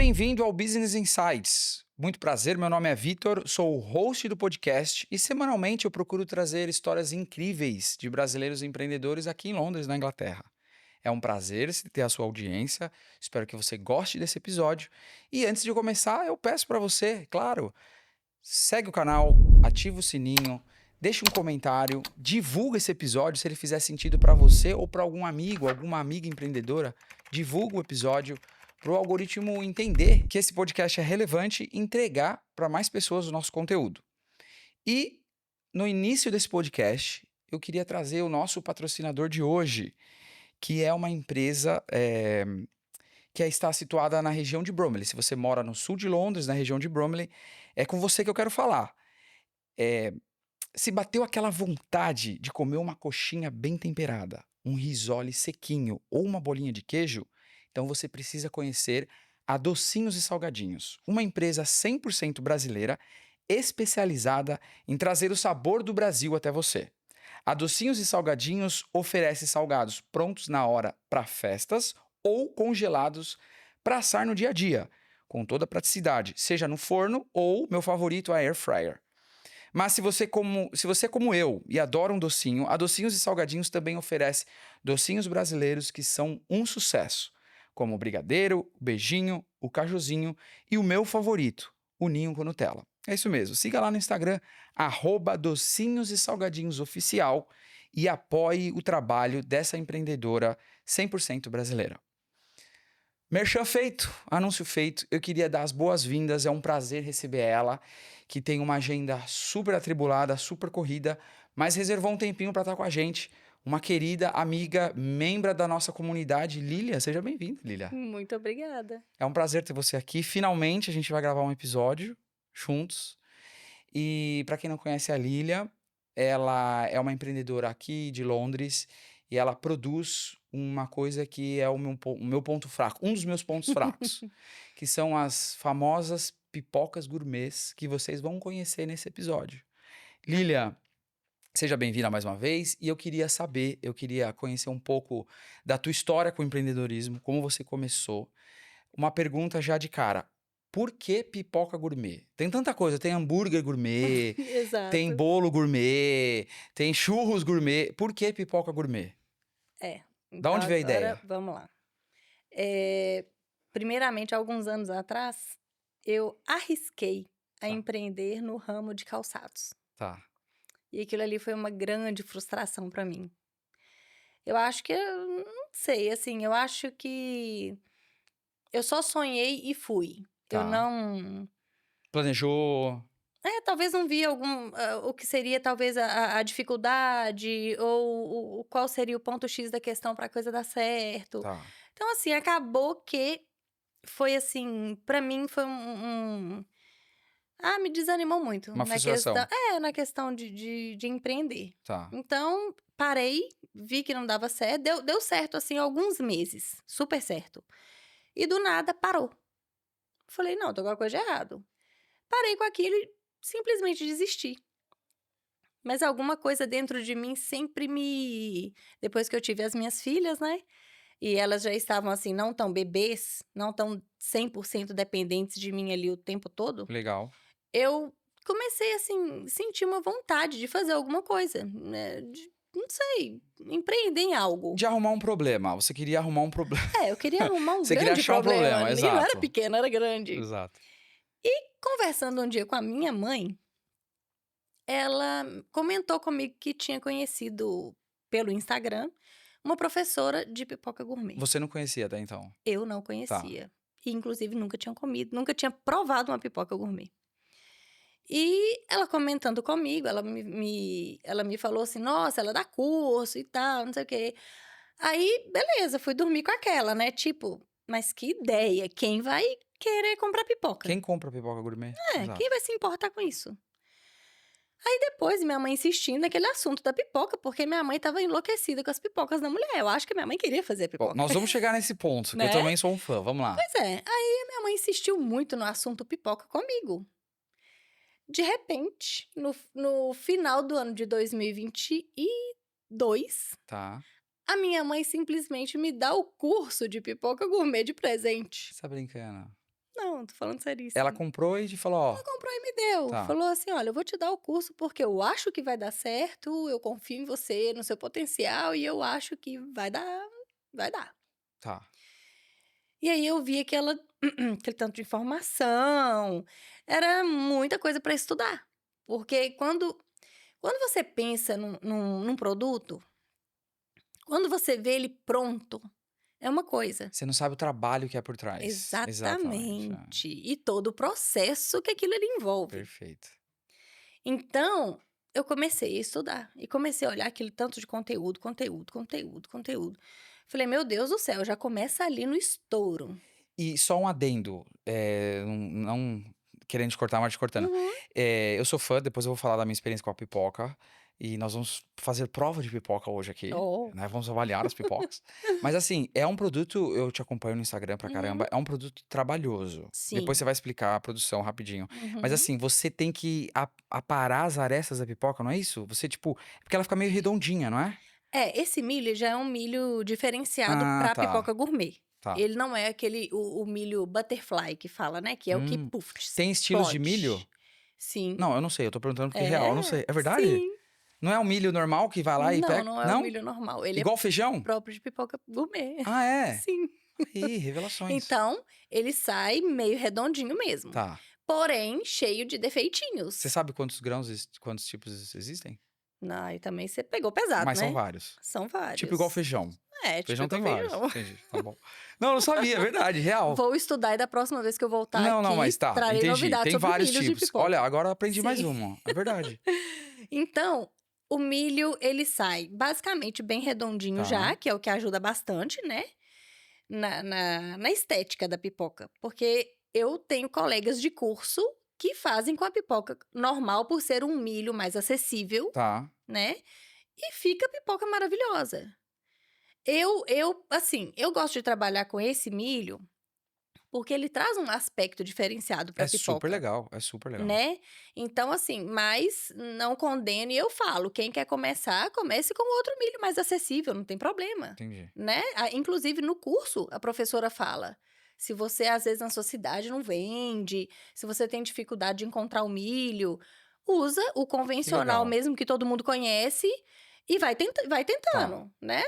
bem-vindo ao Business Insights. Muito prazer, meu nome é Vitor, sou o host do podcast e semanalmente eu procuro trazer histórias incríveis de brasileiros empreendedores aqui em Londres, na Inglaterra. É um prazer ter a sua audiência, espero que você goste desse episódio. E antes de começar, eu peço para você, claro, segue o canal, ativa o sininho, deixa um comentário, divulga esse episódio se ele fizer sentido para você ou para algum amigo, alguma amiga empreendedora. Divulga o episódio para o algoritmo entender que esse podcast é relevante e entregar para mais pessoas o nosso conteúdo. E no início desse podcast, eu queria trazer o nosso patrocinador de hoje, que é uma empresa que está situada na região de Bromley. Se você mora no sul de Londres, na região de Bromley, é com você que eu quero falar. Se bateu aquela vontade de comer uma coxinha bem temperada, um risole sequinho ou uma bolinha de queijo, então você precisa conhecer a Docinhos e Salgadinhos, uma empresa 100% brasileira especializada em trazer o sabor do Brasil até você. A Docinhos e Salgadinhos oferece salgados prontos na hora para festas ou congelados para assar no dia a dia, com toda a praticidade, seja no forno ou, meu favorito, a air fryer. Mas se você é como eu e adora um docinho, a Docinhos e Salgadinhos também oferece docinhos brasileiros que são um sucesso, como o brigadeiro, o beijinho, o cajuzinho e o meu favorito, o ninho com Nutella. É isso mesmo, siga lá no Instagram, @Docinhos e Salgadinhos Oficial e apoie o trabalho dessa empreendedora 100% brasileira. Merchan feito, anúncio feito, eu queria dar as boas-vindas, é um prazer receber ela, que tem uma agenda super atribulada, super corrida, mas reservou um tempinho para estar com a gente, uma querida amiga, membro da nossa comunidade, Lília, seja bem-vinda, Lília. Muito obrigada. É um prazer ter você aqui, finalmente a gente vai gravar um episódio juntos, e para quem não conhece a Lília, ela é uma empreendedora aqui de Londres e ela produz uma coisa que é o meu ponto fraco, um dos meus pontos fracos, que são as famosas pipocas gourmets que vocês vão conhecer nesse episódio. Lília, seja bem-vinda mais uma vez e eu queria conhecer um pouco da tua história com o empreendedorismo, como você começou. Uma pergunta já de cara. Por que pipoca gourmet? Tem tanta coisa, tem hambúrguer gourmet, tem Exato. bolo gourmet, tem churros gourmet. Por que pipoca gourmet? É. Da Então onde veio a agora ideia? vamos lá. Primeiramente, alguns anos atrás, eu arrisquei a Tá, empreender no ramo de calçados. tá. E aquilo ali foi uma grande frustração para mim. Eu acho que eu não sei, assim, eu acho que eu só sonhei e fui. Eu Tá. não Planejou. talvez não vi o que seria talvez a dificuldade ou qual seria o ponto X da questão para a coisa dar certo. Tá. Então, assim, acabou que foi assim, pra mim foi me desanimou muito Uma frustração. na questão de empreender. Tá. Então, parei, vi que não dava certo, deu certo, assim, alguns meses, super certo. E do nada parou. Falei: "Não, tô com alguma coisa de errado". Parei com aquilo e simplesmente desisti. Mas alguma coisa dentro de mim sempre depois que eu tive as minhas filhas, né, e elas já estavam, assim, não tão bebês, não tão 100% dependentes de mim ali o tempo todo, Legal. eu comecei, assim, sentir uma vontade de fazer alguma coisa, né, não sei, empreender em algo. De arrumar um problema. Você queria arrumar um problema. Eu queria arrumar um Você queria grande achar um problema, problema, e não era exato. pequeno, era grande. Exato. Conversando um dia com a minha mãe, ela comentou comigo que tinha conhecido pelo Instagram uma professora de pipoca gourmet. Você não conhecia até então? Eu não Tá. conhecia. E inclusive nunca tinha comido, nunca tinha provado uma pipoca gourmet. E ela comentando comigo, ela me falou assim: "Nossa, ela dá curso e tal, não sei o quê". Aí, beleza, fui dormir com aquela, né, tipo, mas que ideia, quem vai querer comprar pipoca? Quem compra pipoca gourmet? Quem Exato. vai se importar com isso? Aí depois minha mãe insistindo naquele assunto da pipoca, porque minha mãe estava enlouquecida com as pipocas da mulher, eu acho que minha mãe queria fazer a Bom, pipoca, nós vamos chegar nesse ponto, que eu né. também sou um fã. Vamos lá. Pois é, aí a minha mãe insistiu muito no assunto pipoca comigo. De repente, no final do ano de 2022, Tá. a minha mãe simplesmente me dá o curso de pipoca gourmet de presente. Você tá brincando? Não, tô falando Ela seríssimo. comprou e te falou, ó, Comprou e me deu. tá, Falou assim: "Olha, eu vou te dar o curso porque eu acho que vai dar certo, eu confio em você, no seu potencial e eu acho que vai dar". tá. E aí eu vi aquele tanto de informação, era muita coisa para estudar. Porque quando você pensa num produto, quando você vê ele pronto, é uma coisa. Você não sabe o trabalho que é por trás. Exatamente, é. Exatamente. E todo o processo que aquilo ali envolve. Perfeito. Então, eu comecei a estudar e comecei a olhar aquele tanto de conteúdo, conteúdo, conteúdo, conteúdo. Falei: "Meu Deus do céu, já começa ali no estouro". E só um adendo, não querendo te cortar, mas te cortando. Uhum. Eu sou fã, depois eu vou falar da minha experiência com a pipoca, e nós vamos fazer prova de pipoca hoje aqui, Oh. né, vamos avaliar as pipocas. Mas assim, é um produto eu te acompanho no Instagram pra Uhum. caramba, é um produto trabalhoso. Depois Sim. você vai explicar a produção rapidinho. Mas Uhum. assim, você tem que aparar as arestas da pipoca, não é isso? Você tipo porque ela fica meio redondinha, não é? É, esse milho já é um milho diferenciado Ah, para tá, pipoca gourmet. tá. Ele não é aquele o milho butterfly que fala, né, que é o que Hum. puff, Tem estilos de milho? explode. Sim. Não, eu não sei, eu tô perguntando porque é real, eu não É, sei. É verdade? sim. Não é o milho normal que vai lá e Não, pega não é o não? milho normal, ele é Igual feijão? próprio de pipoca gourmet. Ah, é? Sim. Aí, revelações. Então, ele sai meio redondinho mesmo, Tá. porém cheio de Você defeitinhos. sabe quantos grãos quantos tipos existem? Ai, também você pegou pesado, Mas são né. vários. São Tipo igual vários. feijão. É, tipo Feijão igual tem vários. feijão. Entendi, tá bom. Não, eu não sabia, é verdade, real. Vou estudar e da próxima vez que eu voltar Não, não, mas aqui, tá, trarei entendi. novidades Tem sobre vários milhos de tipos. Olha, pipoca. agora eu aprendi mais Sim. uma. É verdade. Então, o milho ele sai basicamente bem redondinho Tá, já, que é o que ajuda bastante, né, na estética da pipoca. Porque eu tenho colegas de curso que fazem com a pipoca normal, por ser um milho mais acessível, tá. né, e fica a pipoca maravilhosa. Assim, eu gosto de trabalhar com esse milho, porque ele traz um aspecto diferenciado para a É super pipoca. legal, é super legal. Né? Então, assim, mas não condeno e eu falo, quem quer começar, comece com outro milho mais acessível, não tem problema, Entendi. né? Inclusive no curso, a professora fala, se você às vezes na sua cidade não vende, se você tem dificuldade de encontrar o milho, usa o Que convencional legal. mesmo que todo mundo conhece e vai Tá. tentando, né?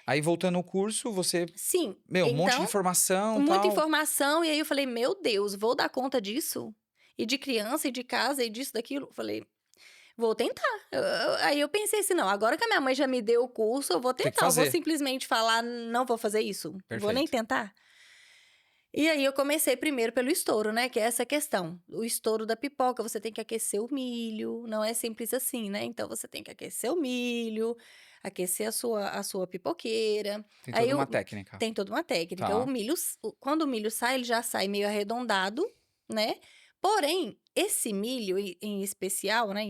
Aí voltando ao curso, você, Sim, meu, um monte de então informação, muita tal. informação, e aí eu falei: "Meu Deus, vou dar conta disso? E de criança, e de casa, e disso, daquilo?" Falei: "Vou tentar". Aí eu pensei assim: "Não, agora que a minha mãe já me deu o curso, eu vou Tem que tentar, eu vou fazer. simplesmente falar: 'Não vou fazer isso'? Vou nem Perfeito. tentar?". E aí eu comecei primeiro pelo estouro, né, que é essa questão, o estouro da pipoca, você tem que aquecer o milho, não é simples assim, né, então você tem que aquecer o milho, aquecer a sua pipoqueira, Tem aí toda uma o técnica. tem toda uma técnica, o Tá. milho quando o milho sai, ele já sai meio arredondado, né, porém, esse milho em especial, né,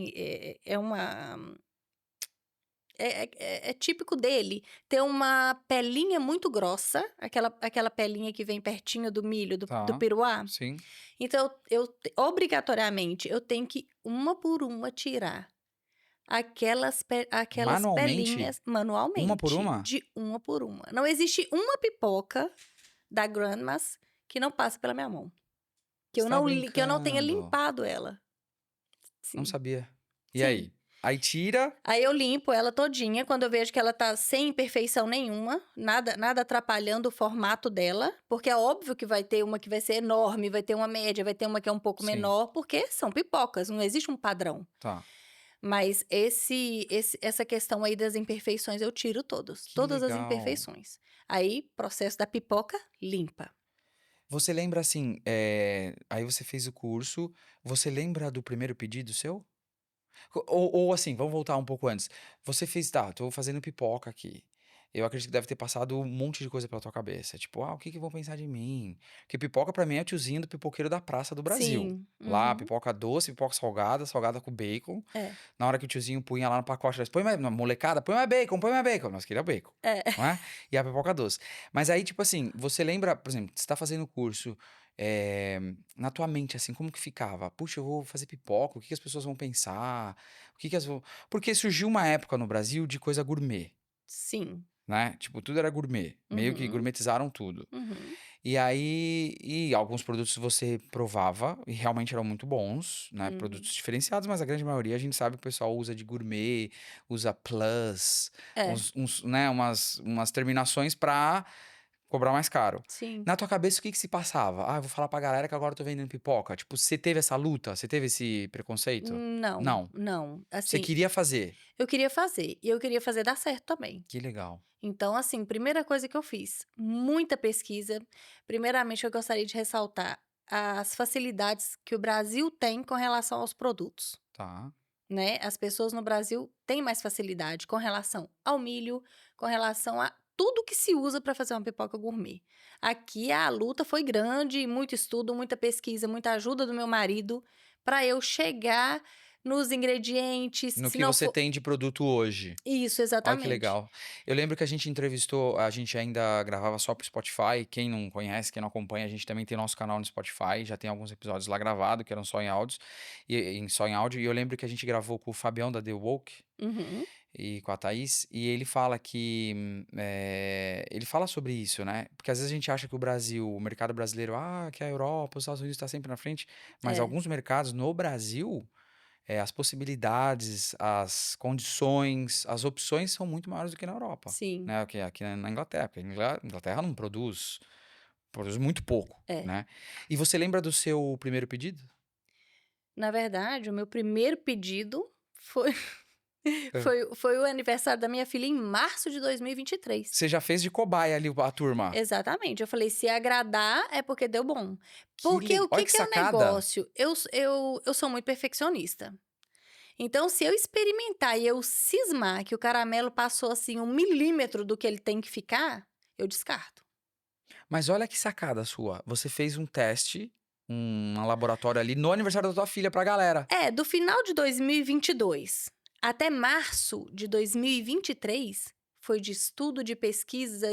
é típico dele ter uma pelinha muito grossa, aquela pelinha que vem pertinho do milho, do Tá. piruá. Sim. Então obrigatoriamente, eu tenho que uma por uma tirar aquelas Manualmente? pelinhas Uma por manualmente, uma? de uma por uma. Não existe uma pipoca da Grandma's que não passa pela minha mão, Você tá que eu não tenha brincando? limpado ela. Não Sim, sabia. E sim. aí? Aí tira Aí eu limpo ela todinha, quando eu vejo que ela tá sem imperfeição nenhuma, nada atrapalhando o formato dela, porque é óbvio que vai ter uma que vai ser enorme, vai ter uma média, vai ter uma que é um pouco sim, menor, porque são pipocas, não existe um padrão. tá. Mas essa questão aí das imperfeições eu tiro Que todas as legal. imperfeições. Aí, processo da pipoca, limpa. Você lembra assim, aí você fez o curso, você lembra do primeiro pedido seu? Ou assim, vamos voltar um pouco antes. Você fez, tá, tô fazendo pipoca aqui. Eu acredito que deve ter passado um monte de coisa pela tua cabeça. Tipo, o que que vão pensar de mim? Porque pipoca pra mim é o tiozinho do pipoqueiro da praça do Brasil. Sim, Lá, uhum, pipoca doce, pipoca salgada, salgada com bacon. é, Na hora que o tiozinho punha lá no pacote, eles, põe mais, molecada, põe mais bacon. Nós queríamos bacon, é. não é? E a pipoca doce. Mas aí, tipo assim, você lembra, por exemplo, você tá fazendo o curso, eh, na tua mente, assim, como que ficava? Puxa, eu vou fazer pipoca, o que que as pessoas vão pensar? O que que as... Porque surgiu uma época no Brasil de coisa gourmet, Sim, né? Tipo, tudo era gourmet. Meio que uhum, gourmetizaram tudo. uhum. E aí, alguns produtos você provava e realmente eram muito bons, né? Uhum. Produtos diferenciados, mas a grande maioria a gente sabe que o pessoal usa de gourmet, usa plus, É, né, umas terminações pra cobrar mais caro. sim. Na tua cabeça, o que que se passava? Ah, eu vou falar pra galera que agora eu tô vendendo pipoca. Tipo, você teve essa luta? Você teve esse preconceito? Não, Não. não. Você Assim, queria fazer. eu queria fazer, e eu queria fazer dar certo também. Que legal. Então, assim, primeira coisa que eu fiz, muita pesquisa. Primeiramente, eu gostaria de ressaltar as facilidades que o Brasil tem com relação aos produtos, Tá. né? As pessoas no Brasil têm mais facilidade com relação ao milho, com relação a tudo que se usa para fazer uma pipoca gourmet. Aqui a luta foi grande, muito estudo, muita pesquisa, muita ajuda do meu marido para eu chegar nos ingredientes, No se que não você for tem de produto hoje. isso, Olha que exatamente. legal. Eu lembro que a gente entrevistou, a gente ainda gravava só pro Spotify. Quem não conhece, quem não acompanha, a gente também tem nosso canal no Spotify. Já tem alguns episódios lá gravados, que eram só em áudios, só em áudio. E eu lembro que a gente gravou com o Fabião da The Woke Uhum, e com a Thaís. E ele fala que. Ele fala sobre isso, né? Porque às vezes a gente acha que o Brasil, o mercado brasileiro, que a Europa, os Estados Unidos está sempre na frente. Mas é, alguns mercados no Brasil as possibilidades, as condições, as opções são muito maiores do que na Europa, sim, né? Aqui na Inglaterra, porque a Inglaterra não produz muito pouco, é. né? E você lembra do seu primeiro pedido? Na verdade, o meu primeiro pedido foi É. foi o aniversário da minha filha em março de 2023. Você já fez de cobaia ali a turma. Exatamente, eu falei: "Se agradar, é porque deu bom". Porque o Olha que que que é o sacada! negócio? Eu sou muito perfeccionista. Então, se eu experimentar e eu cismar que o caramelo passou, assim, 1 milímetro do que ele tem que ficar, eu descarto. Mas olha que sacada sua. Você fez um teste, laboratório ali no aniversário da tua filha pra galera. É, do final de 2022 até março de 2023, foi de estudo, de pesquisa,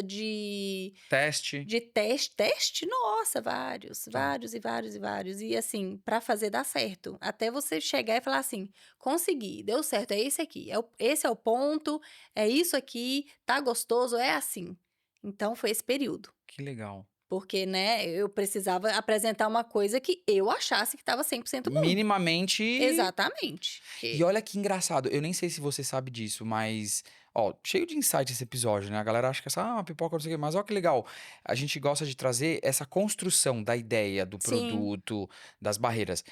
Teste. de teste, nossa, vários, Tá. vários e vários e vários. E assim, pra fazer dar certo. Até você chegar e falar assim: consegui, deu certo, é esse aqui, esse é o ponto, é isso aqui, tá gostoso, é assim. Então foi esse período. Que legal. Porque, né, eu precisava apresentar uma coisa que eu achasse que estava 100% bom. Minimamente. Exatamente. E olha que engraçado, eu nem sei se você sabe disso, mas, ó, cheio de insight esse episódio, né? A galera acha que essa, uma pipoca, não sei o quê, mas ó que legal. A gente gosta de trazer essa construção da ideia, do Sim. produto, das barreiras.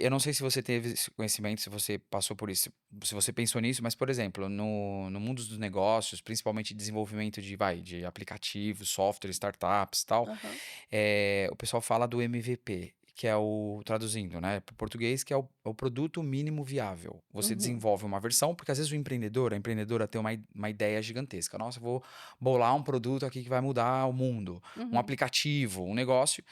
Eu não sei se você teve esse conhecimento, se você passou por isso, se você pensou nisso, mas, por exemplo, no mundo dos negócios, principalmente desenvolvimento de aplicativos, software, startups e tal, Aham. o pessoal fala do MVP, que é traduzindo, né, para o português, que é o produto mínimo viável. Você Uhum. desenvolve uma versão, porque às vezes a empreendedora tem uma ideia gigantesca. Nossa, eu vou bolar um produto aqui que vai mudar o mundo, um Uhum. aplicativo, um negócio.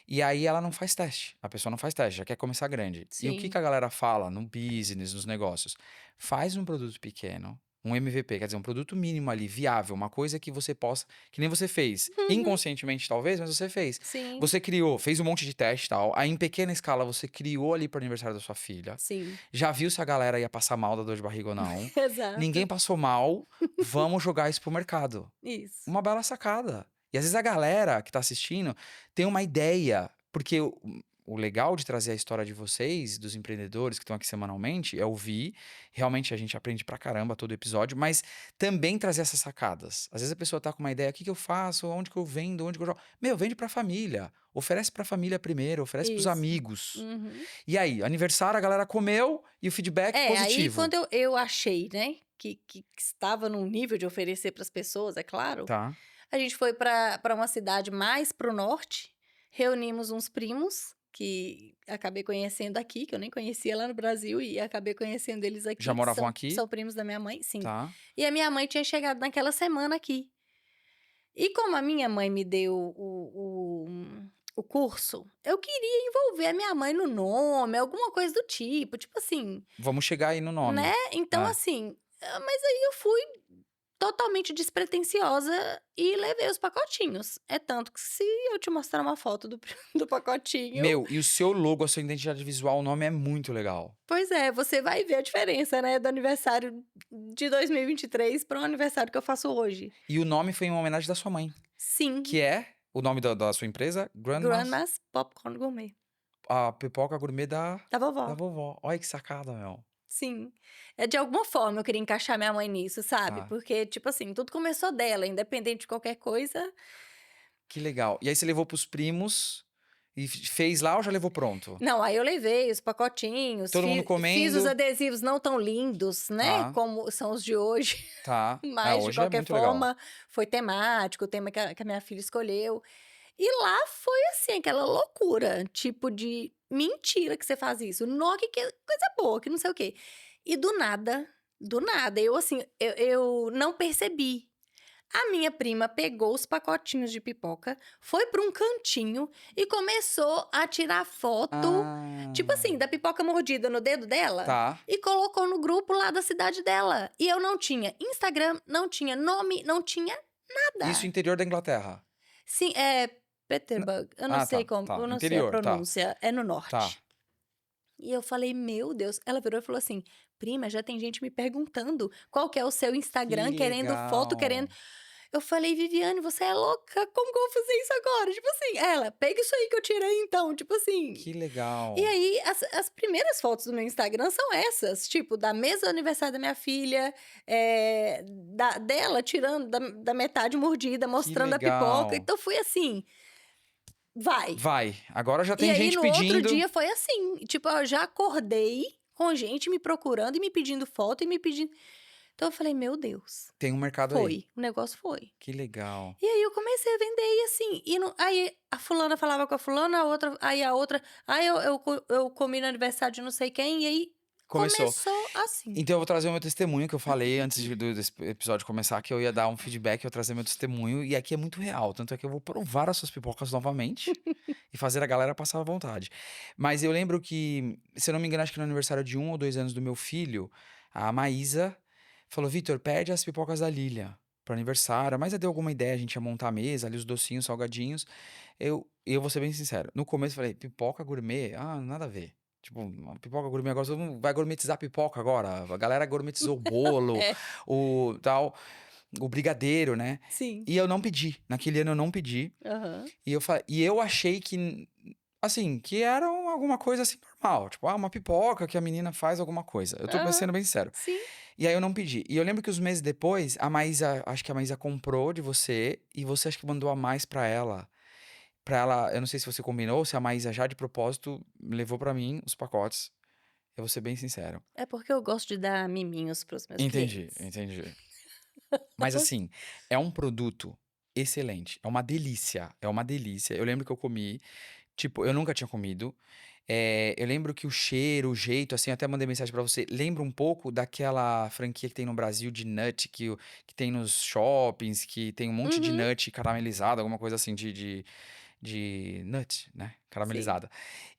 E aí ela não faz teste. A pessoa não faz teste, já quer começar grande. E o que Sim. que a galera fala no business, nos negócios? Faz um produto pequeno, um MVP, quer dizer, um produto mínimo ali, viável, uma coisa que você possa, que nem você fez, Uhum. inconscientemente talvez, mas você fez. Sim. Você criou, fez um monte de teste e tal, aí em pequena escala você criou ali para o aniversário da sua filha, Sim. já viu se a galera ia passar mal da dor de barriga ou não, Exato. ninguém passou mal, vamos jogar isso pro mercado. Isso. Uma bela sacada. E às vezes a galera que tá assistindo tem uma ideia, porque o legal de trazer a história de vocês, dos empreendedores que estão aqui semanalmente, é ouvir. Realmente a gente aprende pra caramba todo episódio, mas também trazer essas sacadas. Às vezes a pessoa tá com uma ideia, o que que eu faço? Onde que eu vendo? Onde que eu jogo? Meu, vende pra família. Oferece pra família primeiro, oferece pros Isso. amigos. Uhum. E aí, aniversário, a galera comeu e o feedback É, aí positivo. quando eu achei, né, que estava num nível de oferecer para as pessoas, é claro, Tá, a gente foi para uma cidade mais para o norte, reunimos uns primos que acabei conhecendo aqui, que eu nem conhecia lá no Brasil, e acabei conhecendo eles já aqui, que moravam são aqui? primos da minha mãe, sim. Tá. E a minha mãe tinha chegado naquela semana aqui. E como a minha mãe me deu o curso, eu queria envolver a minha mãe no nome, alguma coisa do tipo assim, Vamos chegar aí no né? nome. Então, É. assim, mas aí eu fui totalmente despretensiosa e levei os pacotinhos. É tanto que se eu te mostrar uma foto do, do pacotinho, Meu, e o seu logo, a sua identidade visual, o nome é muito legal. pois é, você vai ver a diferença, né, do aniversário de 2023 para o aniversário que eu faço hoje. E o nome foi em uma homenagem da sua mãe, Sim, que é? O nome da sua empresa? Grandma's Popcorn Gourmet. A pipoca gourmet Da da vovó. vovó. Olha que sacada, meu. Sim. De alguma forma eu queria encaixar minha mãe nisso, sabe? Tá, Porque, tipo assim, tudo começou dela, independente de qualquer coisa. que legal. E aí você levou pros primos e fez lá ou já levou pronto? Não, aí eu levei os pacotinhos, Todo mundo fiz os comendo? adesivos não tão lindos, né? Tá, Como são os de hoje. tá. Ah, Mas, de hoje é qualquer muito legal. forma, foi temático, o tema que a minha filha escolheu. E lá foi assim, aquela loucura, tipo de mentira que você faz isso. Nó, que coisa boa, que não sei o quê. E do nada, eu assim, eu não percebi. A minha prima pegou os pacotinhos de pipoca, foi para um cantinho e começou a tirar foto, tipo Ah, assim, da pipoca mordida no dedo dela tá. e colocou no grupo lá da cidade dela. E eu não tinha Instagram, não tinha nome, não tinha Isso nada. interior da Inglaterra. Sim, é N- Peterborough, eu não Ah, sei tá, como, tá. eu não sei a Interior, tá, pronúncia, é no tá. norte. E eu falei, meu Deus, ela virou e falou assim: prima, já tem gente me perguntando qual que é o seu Que Instagram, querendo foto, querendo. legal. Eu falei, Viviane, você é louca? Como que eu vou fazer isso agora? Tipo assim, ela, pega isso aí que eu tirei então, tipo assim. Que E legal. aí, as primeiras fotos do meu Instagram são essas, tipo, da mesa do aniversário da minha filha, dela tirando da metade mordida, Que mostrando a pipoca. legal. Então, fui assim, vai. Vai. Agora já E tem aí, gente no outro pedindo. dia, foi assim, tipo, eu já acordei com gente me procurando e me pedindo foto e me pedindo. Então, eu falei, meu Deus, Tem um mercado aí. foi, o negócio foi. Que legal. E aí eu comecei a vender e assim, aí a fulana falava com a fulana, a outra, aí eu comi no aniversário de não sei quem, e aí Começou. começou assim. Então eu vou trazer o meu testemunho que eu falei antes desse episódio começar, que eu ia dar um feedback, eu ia trazer meu testemunho, e aqui é muito real. Tanto é que eu vou provar as suas pipocas novamente e fazer a galera passar à vontade. Mas eu lembro que, se eu não me engano, acho que no aniversário de 1 ou 2 anos do meu filho, a Maísa falou: Vitor, pede as pipocas da Lilia pro aniversário. Mas deu alguma ideia, a gente ia montar a mesa, ali os docinhos, salgadinhos. Eu vou ser bem sincero. No começo eu falei: pipoca gourmet? Ah, nada a ver. Tipo, uma pipoca gourmet agora, todo mundo vai gourmetizar a pipoca agora. A galera gourmetizou o bolo, É, o tal, o brigadeiro, né? sim. E eu não pedi. Naquele ano eu não pedi. Aham. E eu achei que, assim, que era alguma coisa assim normal. Tipo, uma pipoca que a menina faz alguma coisa. Eu tô Aham. sendo bem sincero. Sim. E aí eu não pedi. E eu lembro que os meses depois, a Maísa, acho que a Maísa comprou de você e você acho que mandou a mais pra ela. Pra ela, eu não sei se você combinou, se a Maísa já de propósito levou pra mim os pacotes. Eu vou ser bem sincero. É porque eu gosto de dar miminhos pros meus Entendi, clientes. entendi. Mas assim, é um produto excelente. É uma delícia. É uma delícia. Eu lembro que eu comi. Tipo, eu nunca tinha comido. Eu lembro que o cheiro, o jeito, assim, eu até mandei mensagem pra você. Lembra um pouco daquela franquia que tem no Brasil de nut, que tem nos shoppings, que tem um monte de Uhum. nut caramelizado, alguma coisa assim de nut, né? Sim. Caramelizada.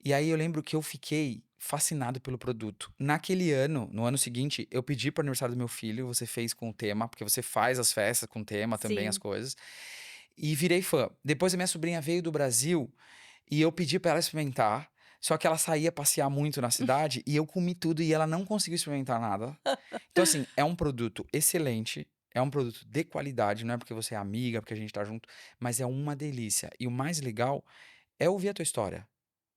E aí eu lembro que eu fiquei fascinado pelo produto. Naquele ano, no ano seguinte, eu pedi pro aniversário do meu filho, você fez com o tema, porque você faz as festas com tema também, as Sim. coisas. E virei fã. Depois a minha sobrinha veio do Brasil e eu pedi pra ela experimentar. Só que ela saía passear muito na cidade e eu comi tudo e ela não conseguiu experimentar nada. Então, assim, é um produto excelente, é um produto de qualidade, não é porque você é amiga, porque a gente tá junto, mas é uma delícia. E o mais legal é ouvir a tua história,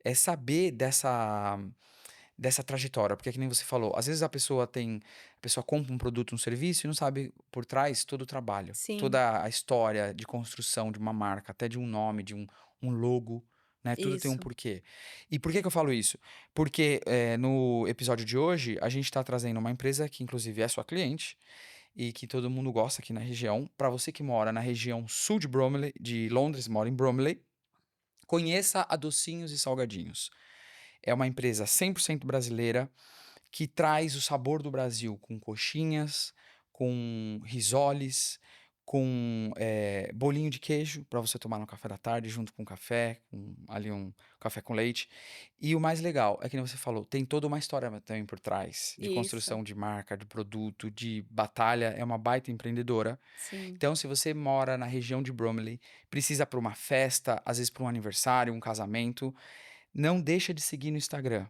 é saber dessa trajetória, porque é que nem você falou, às vezes a pessoa compra um produto, um serviço e não sabe por trás todo o trabalho, Sim. toda a história de construção de uma marca, até de um nome, um logo, né? Tudo tem um Isso. porquê. E por que que eu falo isso? Porque no episódio de hoje a gente está trazendo uma empresa que inclusive é sua cliente e que todo mundo gosta aqui na região. Para você que mora na região sul de Bromley, de Londres, mora em Bromley, conheça a Docinhos e Salgadinhos. É uma empresa 100% brasileira que traz o sabor do Brasil com coxinhas, com risoles, com bolinho de queijo para você tomar no café da tarde junto com café, com ali um café com leite. E o mais legal é que nem você falou, tem toda uma história também por trás, de Isso. construção de marca, de produto, de batalha. É uma baita empreendedora. Sim. Então, se você mora na região de Bromley, precisa para uma festa, às vezes para um aniversário, um casamento, não deixa de seguir no Instagram.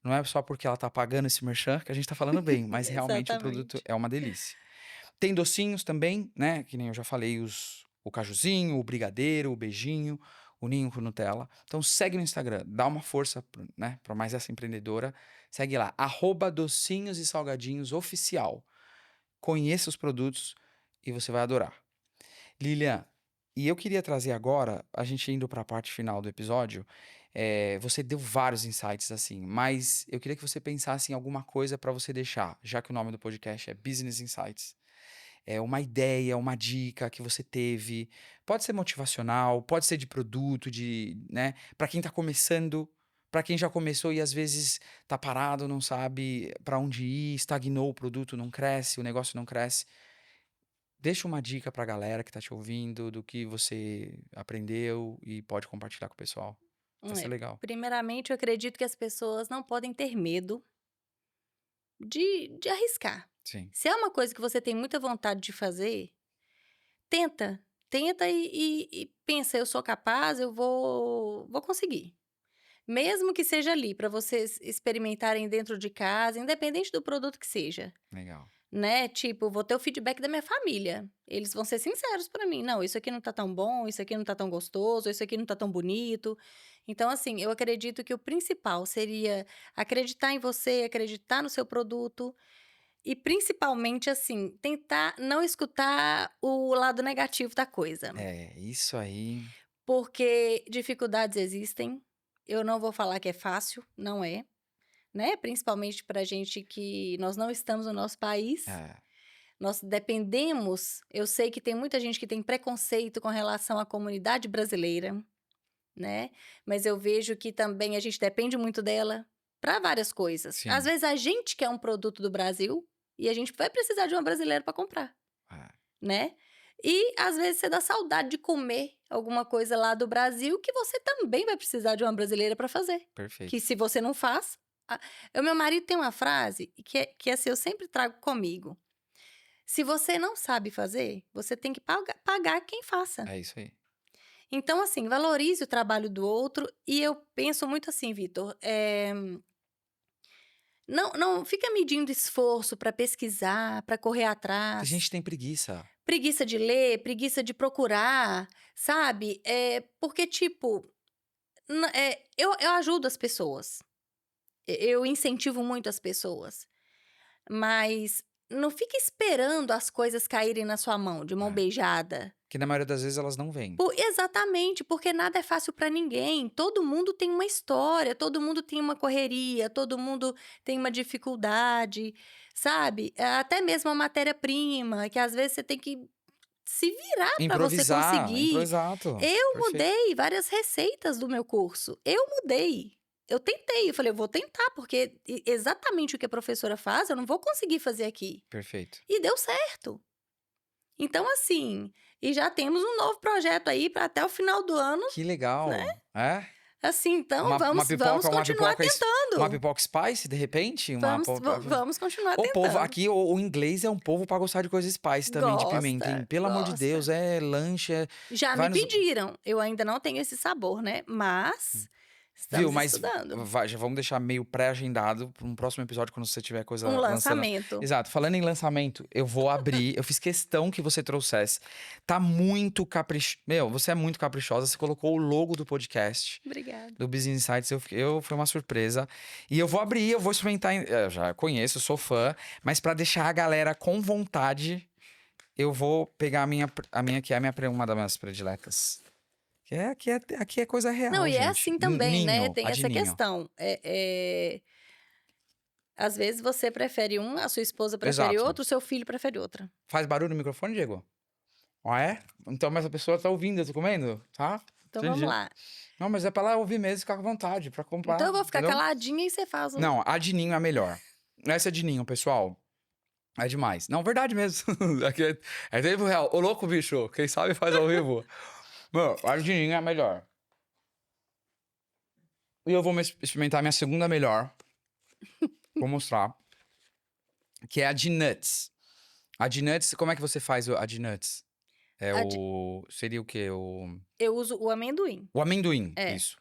Não é só porque ela tá pagando esse merchan que a gente tá falando bem, mas realmente o produto Exatamente. é uma delícia. Tem docinhos também, né? Que nem eu já falei, o cajuzinho, o brigadeiro, o beijinho, o ninho com Nutella. Então segue no Instagram, dá uma força, né, para mais essa empreendedora. Segue lá, @docinhos e salgadinhos oficial. Conheça os produtos e você vai adorar. Lilian, e eu queria trazer agora, a gente indo para a parte final do episódio, você deu vários insights assim, mas eu queria que você pensasse em alguma coisa para você deixar, já que o nome do podcast é Business Insights. É uma ideia, uma dica que você teve. Pode ser motivacional, pode ser de produto, né? Para quem tá começando, para quem já começou e às vezes tá parado, não sabe para onde ir, estagnou o produto, não cresce, o negócio não cresce. Deixa uma dica pra galera que tá te ouvindo do que você aprendeu e pode compartilhar com o pessoal. Vai ser É, legal. primeiramente, eu acredito que as pessoas não podem ter medo de arriscar. Sim, Se é uma coisa que você tem muita vontade de fazer, tenta. Tenta e pensa, eu sou capaz, eu vou conseguir. Mesmo que seja ali, para vocês experimentarem dentro de casa, independente do produto que seja. legal. Né? Tipo, vou ter o feedback da minha família. Eles vão ser sinceros pra mim. Não, isso aqui não tá tão bom, isso aqui não tá tão gostoso, isso aqui não tá tão bonito. Então, assim, eu acredito que o principal seria acreditar em você, acreditar no seu produto e, principalmente, assim, tentar não escutar o lado negativo da coisa. É, isso aí. Porque dificuldades existem. Eu não vou falar que é fácil, não é. Né? Principalmente pra gente que nós não estamos no nosso país. É, Nós dependemos, eu sei que tem muita gente que tem preconceito com relação à comunidade brasileira, né? Mas eu vejo que também a gente depende muito dela para várias coisas. Às sim. vezes a gente quer um produto do Brasil e a gente vai precisar de uma brasileira para comprar, É, né? E às vezes você dá saudade de comer alguma coisa lá do Brasil que você também vai precisar de uma brasileira para fazer. perfeito. Que se você não faz. O meu marido tem uma frase que assim, eu sempre trago comigo. Se você não sabe fazer, você tem que pagar quem faça. É isso aí. Então, assim, valorize o trabalho do outro. E eu penso muito assim, Vitor, não fica medindo esforço para pesquisar, para correr A atrás. gente tem preguiça. Preguiça de ler, preguiça de procurar, sabe? Porque, tipo, eu ajudo as pessoas. Eu incentivo muito as pessoas. Mas não fica esperando as coisas caírem na sua mão, de mão É. beijada. Que na maioria das vezes elas não vêm. Exatamente, porque nada é fácil para ninguém. Todo mundo tem uma história, todo mundo tem uma correria, todo mundo tem uma dificuldade, sabe? Até mesmo a matéria-prima, que às vezes você tem que se virar para você Improvisar, conseguir. exato. Eu Perfeito. mudei várias receitas do meu curso. Eu mudei. Eu tentei, eu falei, eu vou tentar, porque exatamente o que a professora faz, eu não vou conseguir fazer aqui. Perfeito. E deu certo. Então, assim, e já temos um novo projeto aí para até o final do ano, Que legal. É? assim, então Uma vamos pipoca, continuar uma tentando. pipoca spice, de repente? Vamos continuar O povo, tentando. aqui o inglês é um povo pra gostar de coisa spice também, de pimenta, hein? Gosta, Pelo amor de gosta. Deus, é lanche, Já vai me nos... pediram, eu ainda não tenho esse sabor, né? Mas Viu, estamos mas estudando. já vamos deixar meio pré-agendado para um próximo episódio quando você tiver coisa Um lançando. lançamento. Exato. Falando em lançamento, eu vou abrir. Eu fiz questão que você trouxesse. Tá muito caprichoso. Meu, você é muito caprichosa. Você colocou o logo do podcast, Obrigada. do Business Insights. Foi uma surpresa. E eu vou abrir, eu vou experimentar. Eu já conheço, sou fã. Mas para deixar a galera com vontade, eu vou pegar a minha que é uma das minhas prediletas. Aqui é coisa real, Não, e é gente. assim também, né? Ninho, Tem a de essa ninho. questão. Às vezes você prefere um, a sua esposa prefere Exato. outro, o seu filho prefere outra. Faz barulho no microfone, Diego? Ah, é? Então, mas a pessoa tá ouvindo, eu tô comendo, tá? Então Entendi. vamos lá. Não, mas é pra ela ouvir mesmo e ficar com vontade, pra comprar. Então eu vou ficar entendeu? caladinha e você faz um. Não, a de ninho é a melhor. Essa de ninho, pessoal, é demais. Não, verdade mesmo. Aqui é tempo real. Ô, louco, bicho. Quem sabe faz ao vivo. Mano, a de ninho é a melhor. E eu vou experimentar a minha segunda melhor. Vou mostrar. Que é a de nuts. A de nuts, como é que você faz a de nuts? Seria o quê? Eu uso o amendoim. O amendoim, É. isso.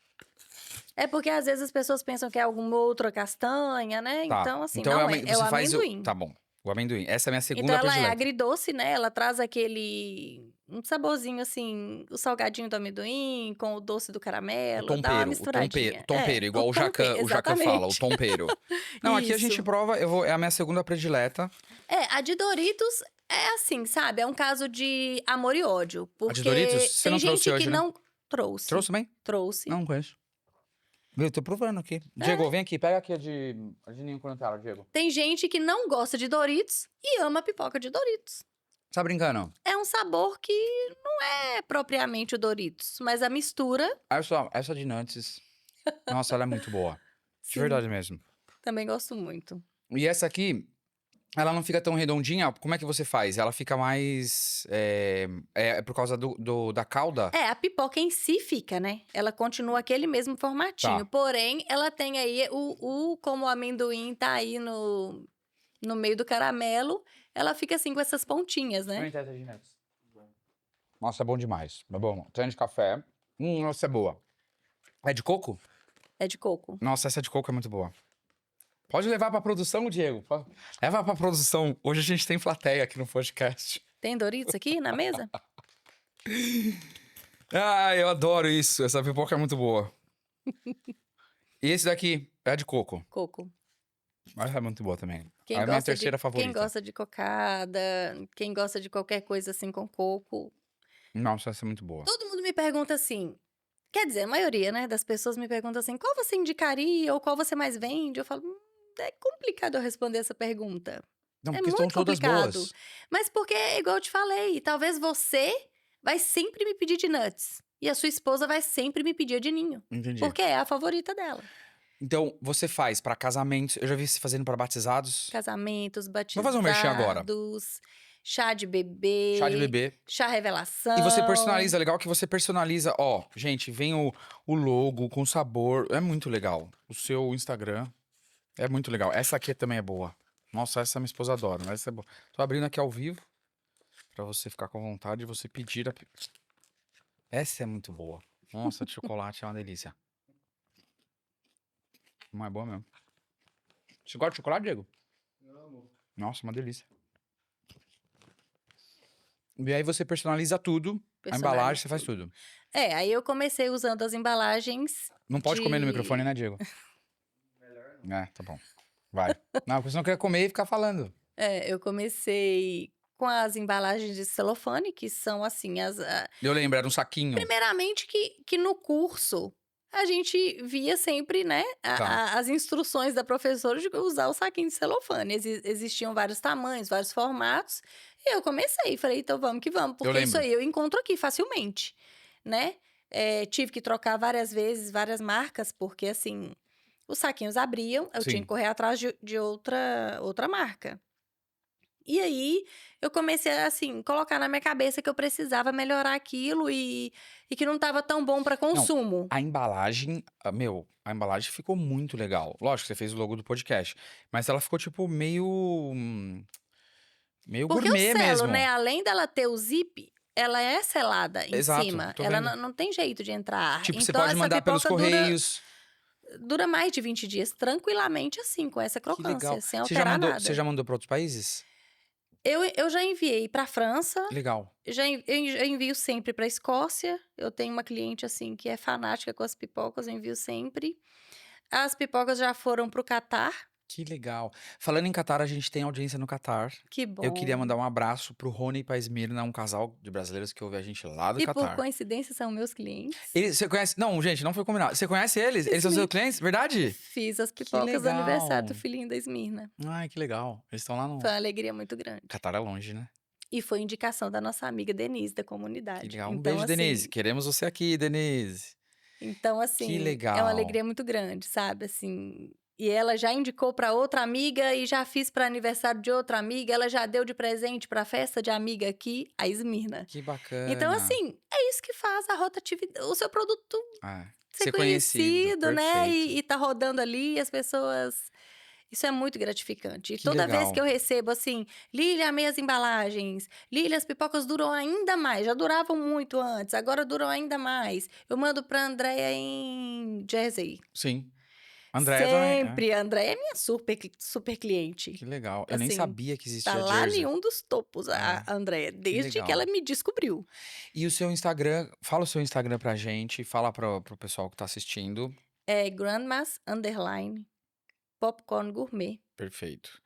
É porque às vezes as pessoas pensam que é alguma outra castanha, né? Tá. Então, assim, Então não você é o faz amendoim. Tá bom. O amendoim. Essa é a minha Então segunda ela é predileta. agridoce, né? Ela traz aquele um saborzinho, assim, o salgadinho do amendoim com o doce do O caramelo, dá uma tompeiro, misturadinha. o tompeiro, igual o Jacan, fala, o Exatamente. tompeiro. Não, aqui a gente Isso. prova, é a minha segunda predileta. A de Doritos é assim, sabe, é um caso de amor e ódio, A de Doritos, porque você tem não trouxe gente que hoje, né? não trouxe, Trouxe também? trouxe. Não conheço. Eu tô provando aqui. Diego, vem aqui, pega aqui a de ninho com Nutella, Diego. Tem gente que não gosta de Doritos e ama pipoca de Doritos. Tá brincando? É um sabor que não é propriamente o Doritos, mas a mistura, Essa de Nuts, nossa, ela é muito boa. De sim, verdade mesmo. também gosto muito. E essa aqui, ela não fica tão redondinha. Como é que você faz? Ela fica mais. É por causa da calda? A pipoca em si fica, né? Ela continua aquele mesmo formatinho. Tá. Porém, ela tem aí como o amendoim tá aí no meio do caramelo, ela fica assim com essas pontinhas, né? Experimentar essa de Nuts. Nossa, é bom demais. É bom. Tem de café. Nossa, é boa. É de coco? É de coco. Nossa, essa de coco é muito boa. Pode levar pra produção, Diego. Leva pra produção. Hoje a gente tem plateia aqui no podcast. Tem Doritos aqui na mesa? Ah, eu adoro isso. Essa pipoca é muito boa. E esse daqui é de coco. Coco. Mas é muito boa também. Quem É a minha gosta de, terceira favorita. quem gosta de cocada, quem gosta de qualquer coisa assim com coco. Nossa, essa é muito boa. Todo mundo me pergunta assim, quer dizer, a maioria, né, das pessoas me pergunta assim, qual você indicaria ou qual você mais vende? Eu falo, é complicado eu responder essa pergunta. Não, É porque estão muito todas complicado. boas. Mas porque, igual eu te falei, talvez você vai sempre me pedir de nuts. E a sua esposa vai sempre me pedir a de ninho. Entendi. Porque é a favorita dela. Então, você faz pra casamentos. Eu já vi você fazendo pra batizados. Casamentos, Vou fazer um merchan agora. batizados, chá de bebê. Chá de bebê. Chá revelação. E você personaliza, legal que você personaliza. Ó, gente, vem o logo com sabor. É muito legal. O seu Instagram é muito legal. Essa aqui também é boa. Nossa, essa minha esposa adora. Essa é boa. Tô abrindo aqui ao vivo. Pra você ficar com vontade de você pedir a. Essa é muito boa. Nossa, de chocolate é uma delícia. Não é boa mesmo. Você gosta de chocolate, Diego? Amo. Nossa, uma delícia. E aí você personaliza tudo. A embalagem, você faz tudo. Aí eu comecei usando as embalagens. Não pode comer no microfone, né, Diego? Melhor não. Tá bom. Vai. Não, porque você não quer comer e ficar falando. Eu comecei com as embalagens de celofane, que são assim, Eu lembro, era um saquinho. primeiramente que no curso a gente via sempre, né, Tá. as instruções da professora de usar o saquinho de celofane. Existiam vários tamanhos, vários formatos. E eu comecei, falei, então vamos que vamos, porque isso lembro. aí eu encontro aqui facilmente, né? Tive que trocar várias vezes, várias marcas, porque assim, os saquinhos abriam, eu Sim. tinha que correr atrás de outra marca. E aí, eu comecei a, assim, colocar na minha cabeça que eu precisava melhorar aquilo e que não estava tão bom para consumo. A embalagem, a embalagem ficou muito legal. Lógico que você fez o logo do podcast, mas ela ficou tipo meio Porque o gourmet selo, mesmo. né, além dela ter o zip, ela é selada em Exato, cima. tô Ela vendo. não tem jeito de entrar. Tipo, você Então, pode essa mandar pelos pipoca correios. dura mais de 20 dias, tranquilamente assim, com essa Que legal. crocância, sem Você já alterar mandou, nada. você já mandou para outros países? Eu já enviei para França, Legal. eu envio sempre para Escócia. Eu tenho uma cliente assim que é fanática com as pipocas, eu envio sempre. As pipocas já foram pro Catar. Que legal. Falando em Catar, a gente tem audiência no Catar. Que bom. Eu queria mandar um abraço pro Rony e pra Esmirna, um casal de brasileiros que ouve a gente lá do E por Catar. coincidência são meus clientes. Você conhece? Não, gente, não foi combinado. Você conhece eles? Eles são Sim. seus clientes? Verdade? Fiz as pipocas do aniversário do legal. filhinho da Esmirna. Ai, que legal. Eles estão lá no. Foi uma alegria muito grande. Catar é longe, né? E foi indicação da nossa amiga Denise, da comunidade. Que legal. Um Então, beijo, assim, Denise. Queremos você aqui, Denise. Então, assim, é legal. uma alegria muito grande, sabe? Assim, e ela já indicou para outra amiga e já fiz para aniversário de outra amiga. Ela já deu de presente para festa de amiga aqui, a Esmirna. Que bacana. Então, assim, é isso que faz a rotatividade, o seu produto ser conhecido, né? Perfeito. E tá rodando ali, as pessoas. Isso é muito gratificante. E Que toda vez legal. que eu recebo assim, Lília, amei as embalagens. Lília, as pipocas duram ainda mais. Já duravam muito antes, agora duram ainda mais. Eu mando pra Andréia em Jersey. Sim. Andréia também. Sempre. A Andréia é minha super cliente. Que legal. Eu nem Assim, sabia que existia tá lá Jersey. em um dos topos, a É, Andréia, desde que legal. ela me descobriu. E o seu Instagram, fala o seu Instagram pra gente, fala pro pessoal que tá assistindo. É Grandmas _ Popcorn Gourmet. Perfeito.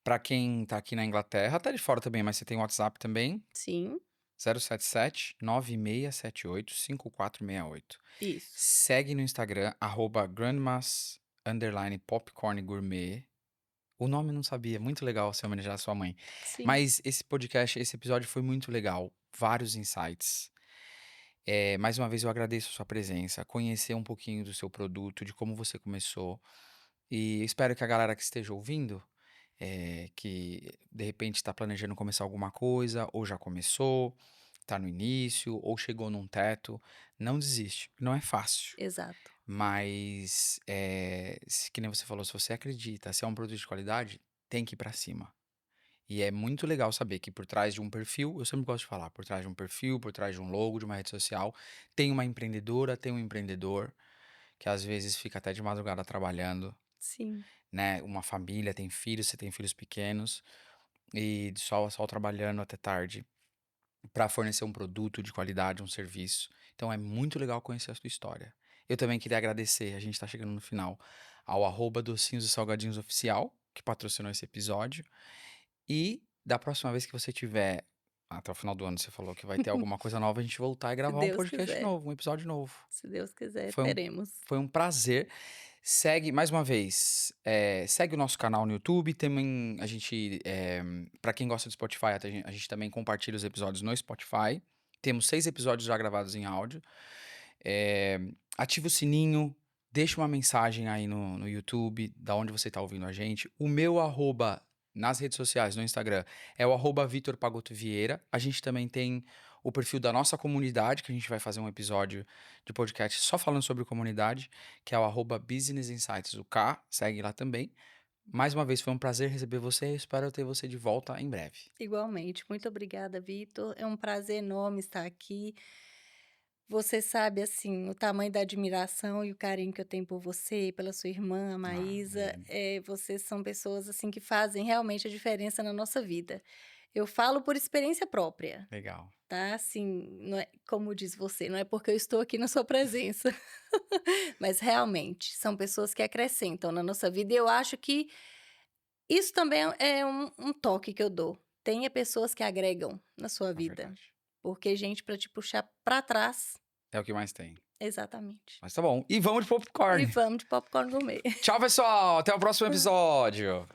Pra quem tá aqui na Inglaterra, tá de fora também, mas você tem WhatsApp também? Sim, 077-9678-5468. isso. Segue no Instagram, @grandmas_popcorn gourmet. O nome eu não sabia, muito legal você homenagear a sua mãe. Sim. Mas esse podcast, esse episódio foi muito legal, vários insights. Mais uma vez eu agradeço a sua presença, conhecer um pouquinho do seu produto, de como você começou. E espero que a galera que esteja ouvindo, que de repente está planejando começar alguma coisa, ou já começou, está no início, ou chegou num teto, não desiste. Não é fácil, Exato. mas que nem você falou, se você acredita, se é um produto de qualidade, tem que ir para cima. E é muito legal saber que por trás de um perfil, eu sempre gosto de falar, por trás de um perfil, por trás de um logo, de uma rede social, tem uma empreendedora, tem um empreendedor, que às vezes fica até de madrugada trabalhando, Sim. né? Uma família, tem filhos, você tem filhos pequenos, e de sol a sol trabalhando até tarde para fornecer um produto de qualidade, um serviço. Então é muito legal conhecer a sua história. Eu também queria agradecer, a gente tá chegando no final, ao @docinhos e salgadinhos oficial, que patrocinou esse episódio. E da próxima vez que você tiver, até o final do ano você falou que vai ter alguma coisa nova, a gente voltar e Se gravar um Deus podcast quiser. novo, um episódio novo. Se Deus quiser, Foi um, teremos. foi um prazer. Segue, mais uma vez, segue o nosso canal no YouTube. Também a gente, para quem gosta do Spotify, a gente também compartilha os episódios no Spotify. Temos 6 episódios já gravados em áudio. Ativa o sininho, deixa uma mensagem aí no YouTube, da onde você está ouvindo a gente. O meu @ nas redes sociais, no Instagram, é o @Vitor Pagotto Vieira. A gente também tem o perfil da nossa comunidade, que a gente vai fazer um episódio de podcast só falando sobre comunidade, que é o @Business Insights UK. Segue lá também. Mais uma vez, foi um prazer receber você. Espero ter você de volta em breve. Igualmente. Muito obrigada, Vitor. É um prazer enorme estar aqui. Você sabe, assim, o tamanho da admiração e o carinho que eu tenho por você e pela sua irmã, a Maísa. Vocês são pessoas, assim, que fazem realmente a diferença na nossa vida. Eu falo por experiência própria, Legal. tá? Assim, não é, como diz você, não é porque eu estou aqui na sua presença. Mas realmente, são pessoas que acrescentam na nossa vida. E eu acho que isso também é um toque que eu dou. Tenha pessoas que agregam na sua É vida. verdade. Porque gente para te puxar para trás. É o que mais tem. Exatamente. Mas tá bom. E vamos de E popcorn. vamos de popcorn gourmet. Tchau, pessoal. Até o próximo episódio.